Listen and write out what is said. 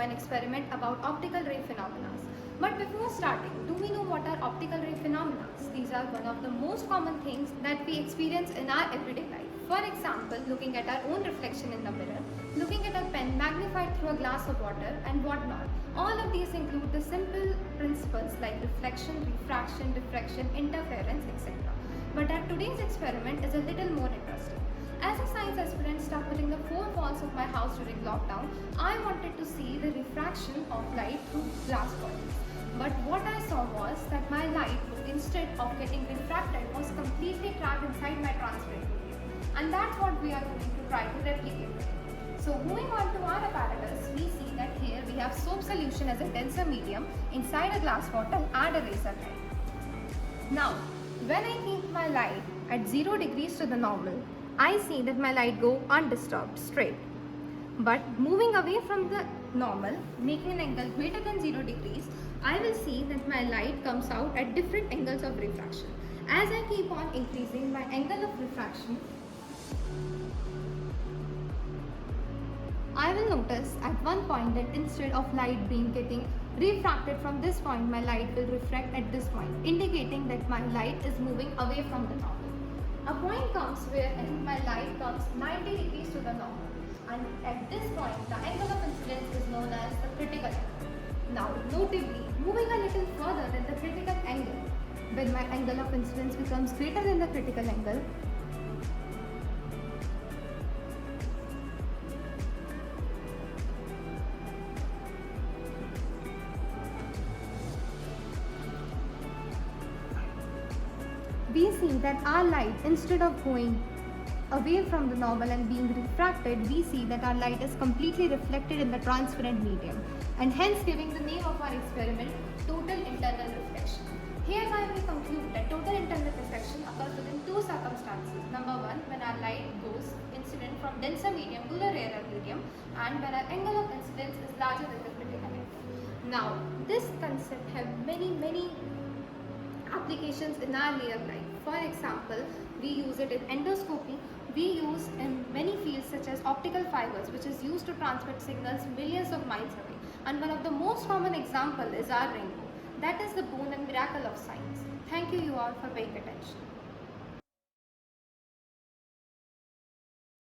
an experiment about optical ray phenomena. But before starting, do we know what are optical ray phenomena? These are one of the most common things that we experience in our everyday life. For example, looking at our own reflection in the mirror, looking at a pen magnified through a glass of water, and whatnot. All of these include the simple principles like reflection, refraction, diffraction, interference, etc. But our today's experiment is a little more interesting. As a science aspirant stuck within the four walls of my house during lockdown, I wanted to see the refraction of light through glass bottles. But what I saw was that my light, instead of getting refracted, was completely trapped inside my transparent medium. And that's what we are going to try to replicate today. So moving on to our apparatus, we see that here we have soap solution as a denser medium inside a glass bottle and a razor head. Now, when I keep my light at 0 degrees to the normal, I see that my light go undisturbed, straight. But moving away from the normal, making an angle greater than 0 degrees, I will see that my light comes out at different angles of refraction. As I keep on increasing my angle of refraction, I will notice at one point that instead of light getting refracted from this point, my light will refract at this point, indicating that my light is moving away from the normal. A point comes where my light comes 90 degrees to the normal, and at this point the angle of incidence is known as the critical angle. Now notably, moving a little further than the critical angle, when my angle of incidence becomes greater than the critical angle, we see that our light, instead of going away from the normal and being refracted, we see that our light is completely reflected in the transparent medium, and hence giving the name of our experiment total internal reflection. Hereby we conclude that total internal reflection occurs within two circumstances. Number one, when our light goes incident from denser medium to the rarer medium, and when our angle of incidence is larger than the critical angle. Now, this concept have many applications in our real life. For example, we use it in endoscopy. We use in many fields such as optical fibers, which is used to transmit signals millions of miles away. And one of the most common example is our rainbow. That is the boon and miracle of science. Thank you all for paying attention.